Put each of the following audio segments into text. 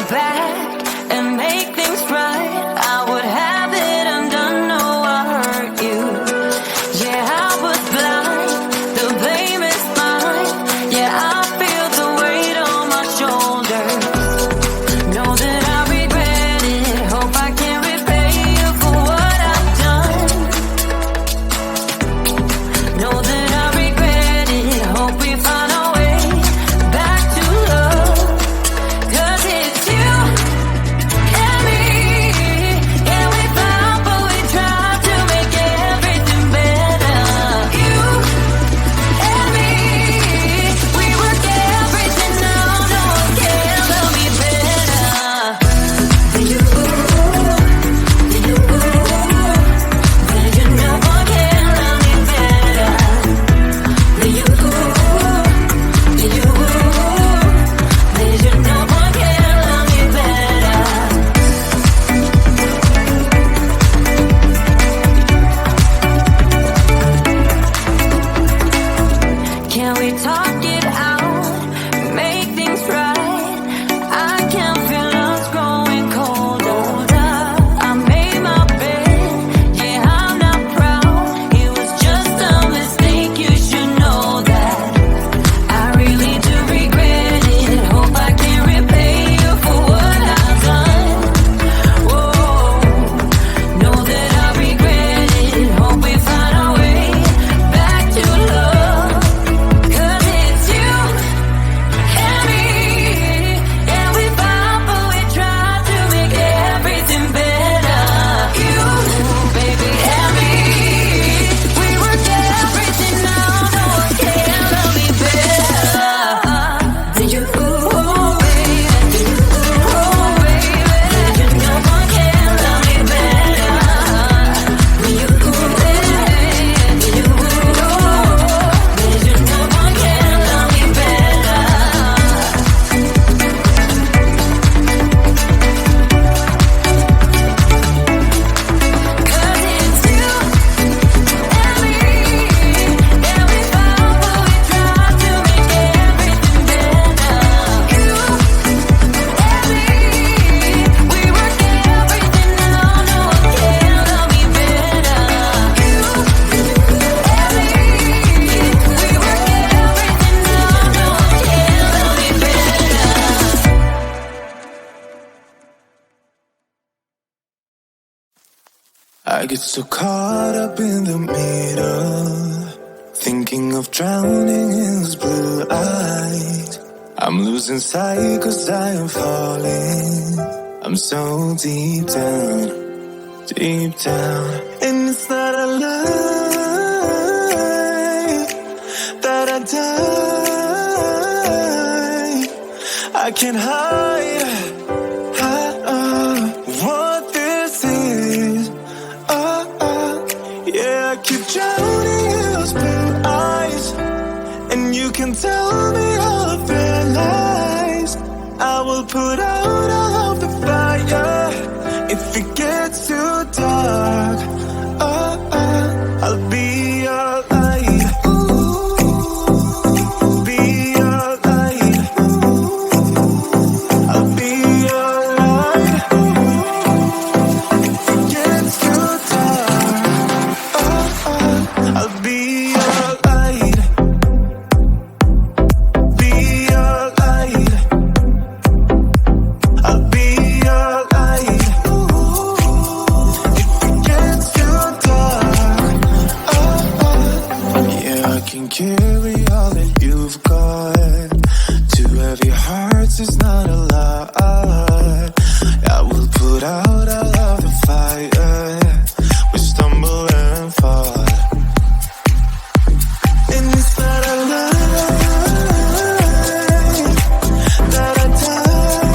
back and make things right, I would have it undone. No, I hurt you. Yeah, I was blind. The blame is mine. Yeah, I feel the weight on my shoulders. Know that I regret it. Hope I can repay you for what I've done. Know that I regret it. Hope we find a way back to love. 'Cause it's you and me. Yeah, we fought, but we tried to make everything better. You and me, we work everything out. No one can love me better than you. Than you. Than you. No one can love me better than you. Than you. Than you. No one can love me better. Can we talk it out? Make things right. I can feel us growing colder. I made my bed. Yeah, I'm not proud. It was just a mistake. You should know that. I really do regret it. Hope I can repay you for what I've done. Whoa, know that I regret it. Hope we find a way back to love. 'Cause it's you and me. Yeah, we fought, but we tried to make everything better. You, baby, and me. We worked everything out. No one can love me better than you, baby. Than you, baby. No one can love me better than you, baby. Than you, no one can love me better. Cause it's you and me. Yeah, we fought, but we tried to make everything better. You and me, we work everything out. No one can love me better. You and me, we work everything out. No one can love me better. I get so caught up in the middle, thinking of drowning in those blue eyes. I'm losing sight 'cause I am falling. I'm so deep down, and it's not a lie that I die. I can't hide what this is. Yeah, I keep drowning in those blue eyes, and you can tell me all of your lies. I will put out all of the fire if it gets too dark. I'll be your light. Be your light. I'll be your light. If it gets too dark, I'll be your light. Be your light. I'll be your light. If it gets too dark, yeah, I can carry all that you've got. Two heavy hearts is not a lot. I will put out all of the fire. We stumble and fall, and it's not a lie that I die.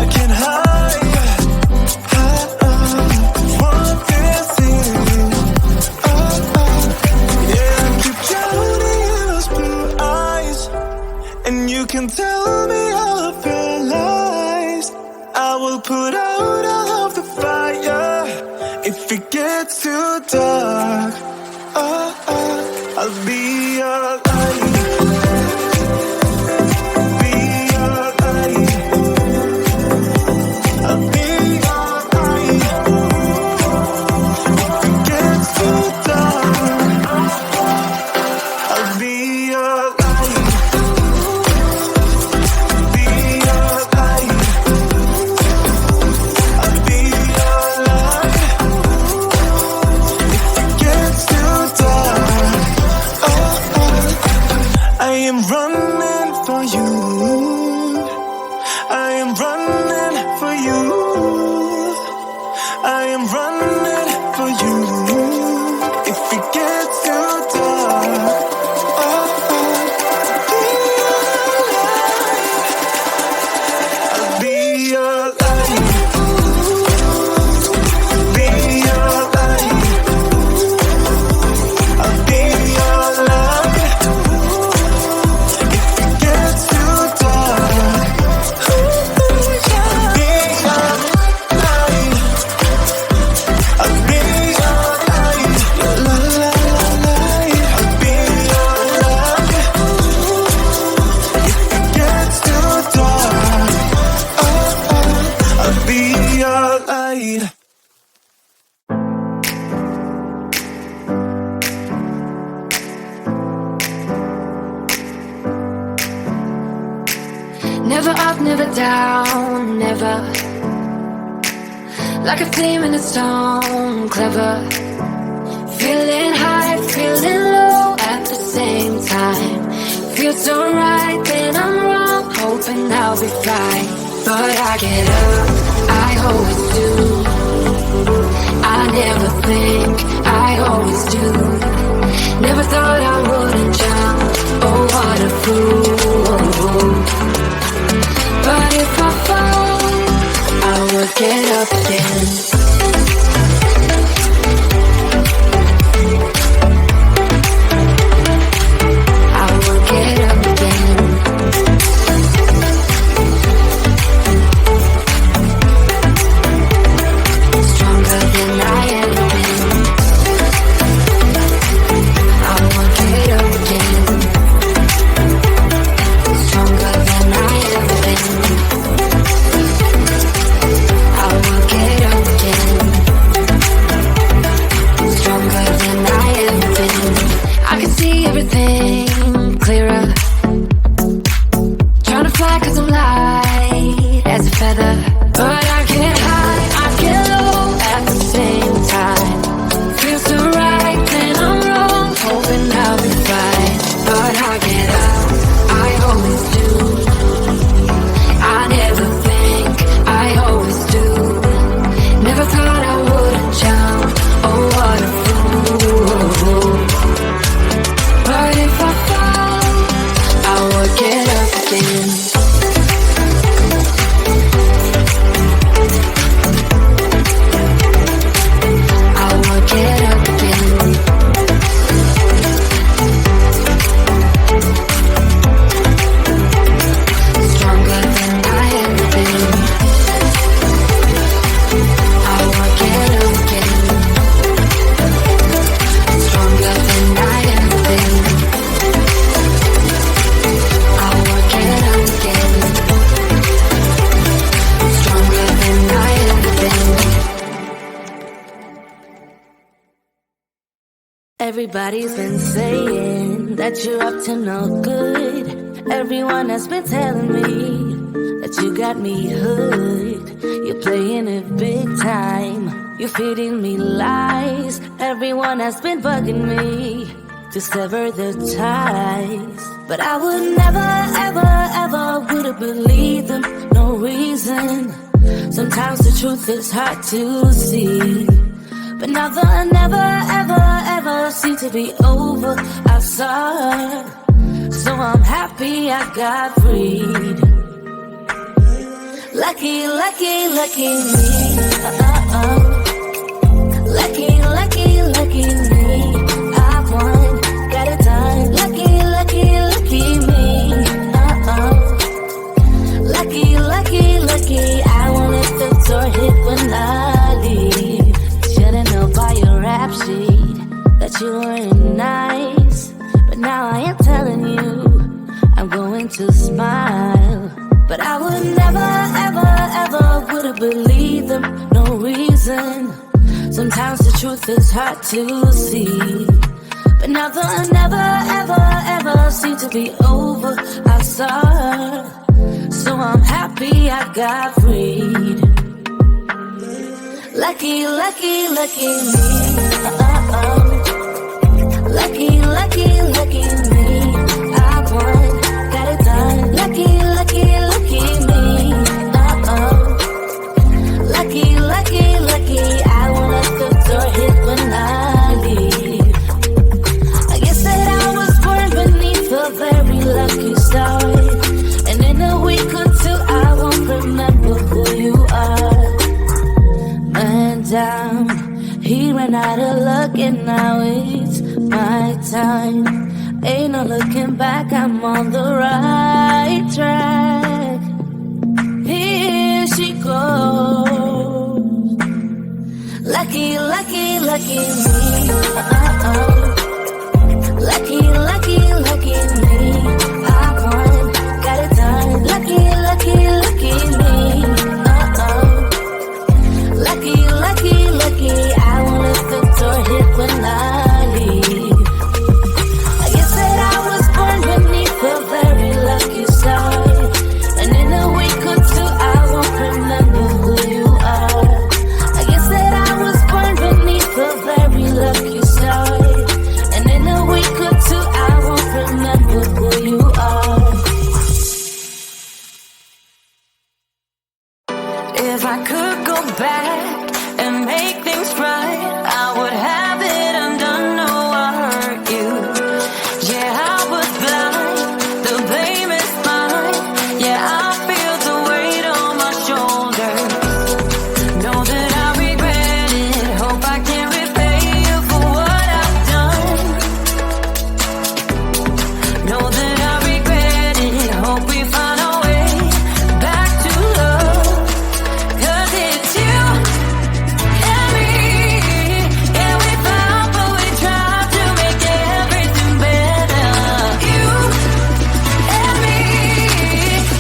I can't hide what this is. Yeah, I keep drowning in those blue eyes, and you can tell me all of your lies. I will put out all of the fire if it gets too dark. I'll be your light. Be your I am running for you. If it gets too dark, I'll be your light. Be your light. I'll be your love. If it gets too dark, I'll be your light. I'll be your light. La la la light. I'll be your love. If it gets too dark, I'll be your light. Never up, never down, never. Like a flame in a stone, clever. Feeling high, feeling low at the same time. Feels so right, then I'm wrong, hoping I'll be fine. But I get up, I always do. I never think, I always do. Never thought I wouldn't jump, oh what a fool. But if I fall, I will get up again. I will get up again. Stronger than I ever been. I will get up again. Stronger than I ever been. I will get up again. Stronger than I ever been. I can see everything clearer. Trying to fly 'cause I'm light as a feather. But I get high, I get low at the same time. Feels so right, then I'm wrong, hoping I'll be fine. But I get up, I always do. I never think, I always do. Never thought I wouldn't jump, oh what a fool. But if I fall, I will get up again. I will get up again. Stronger than I ever been. I will get up again. Stronger than I ever been. I will get up again. Stronger than I ever been. Everybody's been saying that you're up to no good. Everyone has been telling me that you got me hooked. You're playing it big time. You're feeding me lies. Everyone has been bugging me to sever the ties. But I would never, ever, ever would have believed them. No reason. Sometimes the truth is hard to see. But now the never, ever, ever seem to be over. I saw her, so I'm happy I got freed. Lucky, lucky, lucky me. Lucky, lucky, lucky me. I won, got it done. Lucky, lucky, lucky me. Lucky, lucky, lucky. I won't let the door hit when I leave. Should've known by your rap sheet that you weren't nice. But now I am telling you, I'm going to smile. But I would never, ever, ever would have believed them. No reason. Sometimes the truth is hard to see. But now the never, ever, ever seem to be over. I saw her, so I'm happy I got freed. Lucky, lucky, lucky me. Lucky, lucky, lucky me. I won, got it done. Lucky, lucky, lucky me. Lucky, lucky, lucky. down. He ran out of luck and now it's my time. Ain't no looking back, I'm on the right track. Here she goes. Lucky, lucky, lucky me. Lucky, lucky, lucky me. I won, got it done. Lucky, lucky, lucky me. Lucky, lucky, lucky. I won't let the door hit when I leave. I guess that I was born beneath a very lucky star. And in a week or two, I won't remember who you are. I guess that I was born beneath a very lucky star. And in a week or two, I won't remember who you are. If I could go back and make things right, I would have it undone. No, I hurt you. Yeah, I was blind. The blame is mine. Yeah, I feel the weight on my shoulders. Know that I regret it. Hope I can repay you for what I've done. Know that I regret it. Hope we find a way back to love. 'Cause it's you and me. Yeah, we fought, but we tried to make everything better. You and me,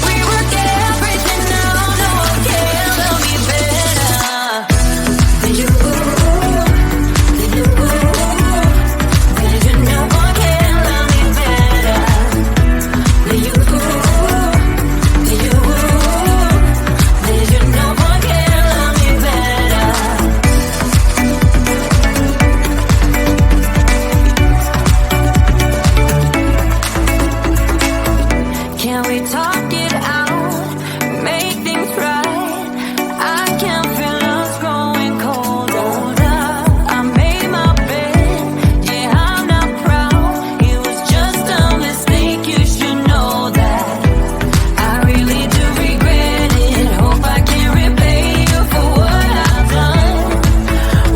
we work everything out. No one can love me better than you. Than you. Than you. No one can love me better than you. Than you. Than you. No one can love me better. Can we talk it out? Make things right. I can feel us growing colder. I made my bed. Yeah, I'm not proud. It was just a mistake. You should know that. I really do regret it. Hope I can repay you for what I've done.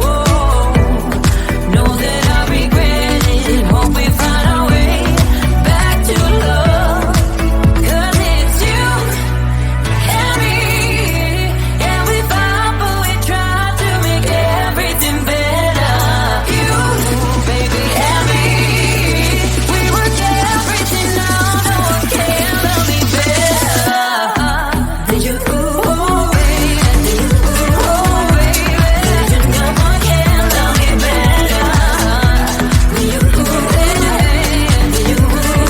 Whoa, know that I regret it. Hope we find our way back to love. 'Cause it's you and me. Yeah, we fought, but we tried to make everything better. You, baby, and me. We work everything out. No one can love me better than you, baby. Than you, baby. No one can love me better than you, baby.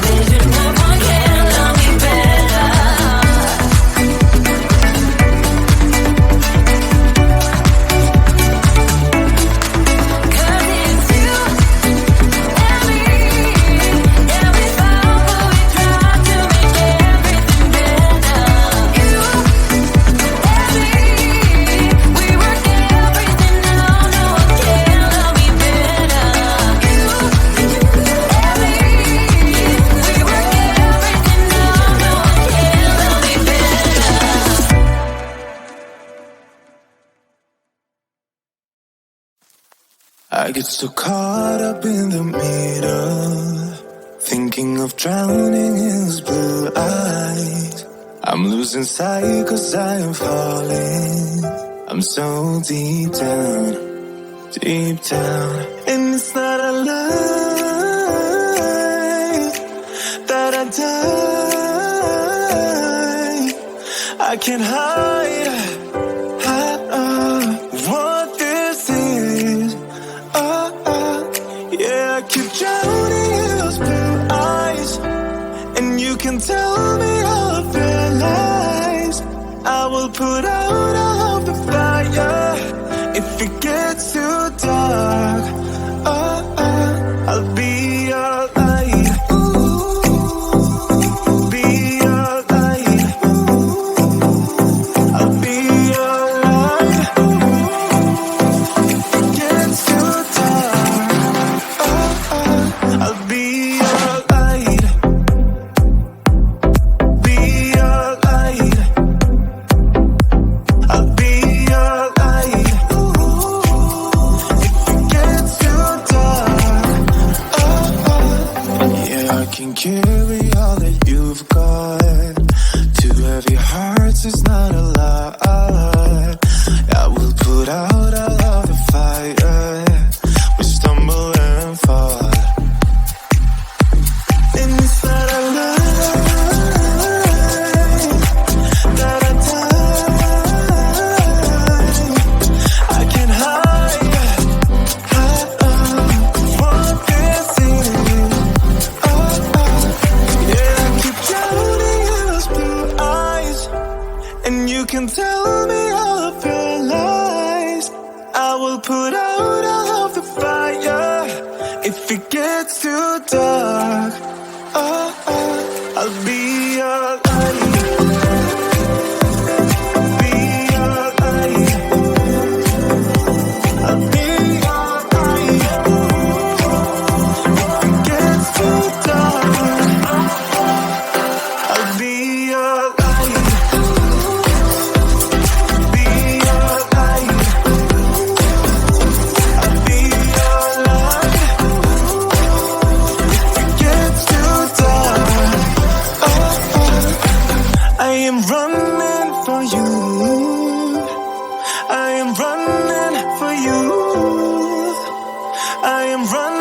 Than you, no one can love me better. 'Cause it's you and me. Yeah, we fought, but we tried to make everything better. You and me, we work everything out. No one can love me better. You and me, we work everything out. No one can love me better. I get so caught up in the middle, thinking of drowning in his blue eyes. I'm losing sight 'cause I am falling. I'm so deep down, and it's not a lie that I die. I can't hide what this is. Yeah, I keep drowning in those blue eyes, and you can tell me all of your lies. I will put out all of the fire if it gets too dark. I'll be your light. Be your light. I'll be will put out all of the fire. If it gets too dark, I'll be your light. I am running